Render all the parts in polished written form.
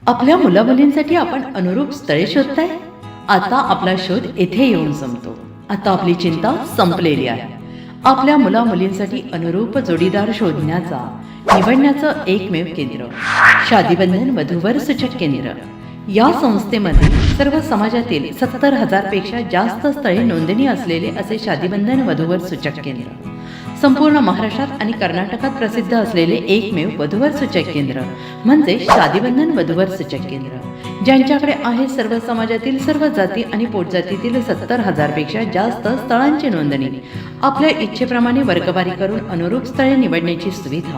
आपल्या मुलामुलींसाठी आपण अनुरूप स्थळे शोधताय? आता आपला शोध येथे येऊन संपतो. आता आपली चिंता संपलेली आहे. आपल्या मुलामुलींसाठी अनुरूप जोडीदार शोधण्याचा निवडण्याचं एकमेव केंद्र शादीबंधन वधूवर सूचक केंद्र. या संस्थेमध्ये सर्व समाजातील 70,000 पेक्षा जास्त स्थळे नोंदणी असलेले असे शादीबंधन वधूवर सूचक केंद्र. संपूर्ण महाराष्ट्रात आणि कर्नाटकात प्रसिद्ध असलेले एकमेव वधूवर सूचक केंद्र म्हणजे शादीबंधन वधूवर सूचक केंद्र, ज्यांच्याकडे आहे सर्व समाजातील सर्व जाती आणि पोटजातीतील 70,000 पेक्षा जास्त स्थळांची नोंदणी. आपल्या इच्छेप्रमाणे वर्गवारी करून अनुरूप स्थळे निवडण्याची सुविधा.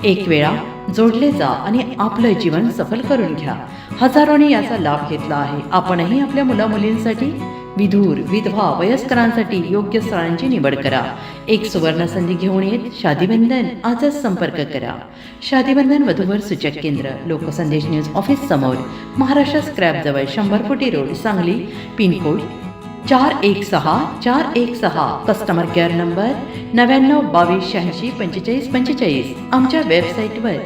एक वेळा जोडले जा आणि आपलं जीवन सफल करून घ्या. हजारोंनी याचा लाभ घेतला आहे. आपणही आपल्या मुलामुलींसाठी, विधूर, विधवा, वयस्करांसाठी योग्य स्थळांची निवड करा. एक सुवर्ण संधी घेऊन येत शादीबंधन. आजच संपर्क करा. शादीबंधन वधूवर सूचक केंद्र, लोकसंदेश न्यूज ऑफिस समोर, महाराष्ट्र स्क्रॅप जवळ, 100 फुटी road, Sangli. Pincode 416416. Customer care number 9922864545. आमच्या वेबसाईटवर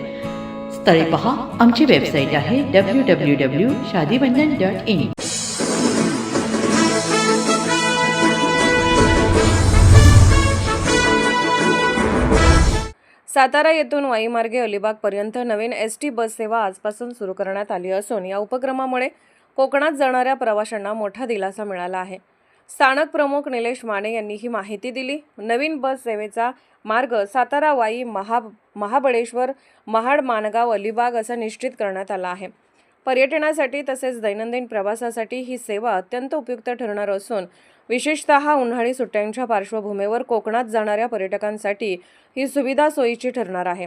स्थळे पहा. आमची वेबसाईट आहे www.shadibandhan.in. सातारा येथून वाईमार्गे अलिबागपर्यंत नवीन एसटी बस सेवा आजपासून सुरू करण्यात आली असून या उपक्रमामुळे कोकणात जाणाऱ्या प्रवाशांना मोठा दिलासा मिळाला आहे. स्थानक प्रमुख निलेश माने यांनी ही माहिती दिली. नवीन बस सेवेचा मार्ग सातारा वाई महाबळेश्वर महाड माणगाव अलिबाग असा निश्चित करण्यात आला आहे. पर्यटनासाठी तसेच दैनंदिन प्रवासासाठी ही सेवा अत्यंत उपयुक्त ठरणार असून विशेषतः उन्हाळी सुट्ट्यांच्या पार्श्वभूमीवर कोकणात जाणाऱ्या पर्यटकांसाठी ही सुविधा सोयीची ठरणार आहे.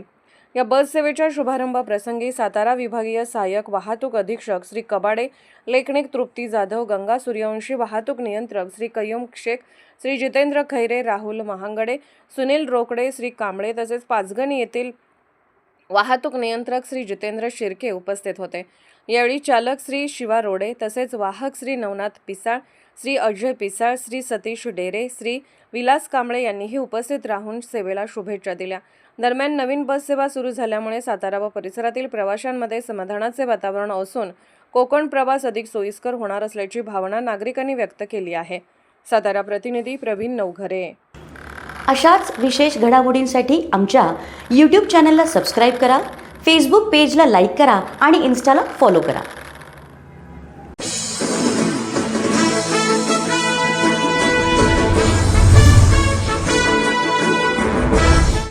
या बस सेवेच्या शुभारंभ प्रसंगी सातारा विभागीय सहाय्यक वाहतूक अधीक्षक श्री कबाडे, लेखनिक तृप्ती जाधव, गंगा सूर्यवंशी, वाहतूक नियंत्रक श्री कय्यूम शेख, श्री जितेंद्र खैरे, राहुल महांगडे, सुनील रोकडे, श्री कांबळे तसेच पाचगणी येथील वाहतूक नियंत्रक श्री जितेंद्र शिर्के उपस्थित होते. यावेळी चालक श्री शिवा रोडे तसेच वाहक श्री नवनाथ पिसाळ, श्री अजय पिसाळ, श्री सतीश डेरे, श्री विलास कांबळे यांनीही उपस्थित राहून सेवेला शुभेच्छा दिल्या. दरम्यान नवीन बस सेवा सुरू झाल्यामुळे सातारा व परिसरातील प्रवाशांमध्ये समाधानाचे वातावरण असून कोकण प्रवास अधिक सोयीस्कर होणार असल्याची भावना नागरिकांनी व्यक्त केली आहे. सातारा प्रतिनिधी प्रवीण नवघरे. अशाच विशेष घडामोडींसाठी आमच्या यूट्यूब चॅनलला सबस्क्राईब करा, फेसबुक पेजला लाईक करा आणि इन्स्टाला फॉलो करा.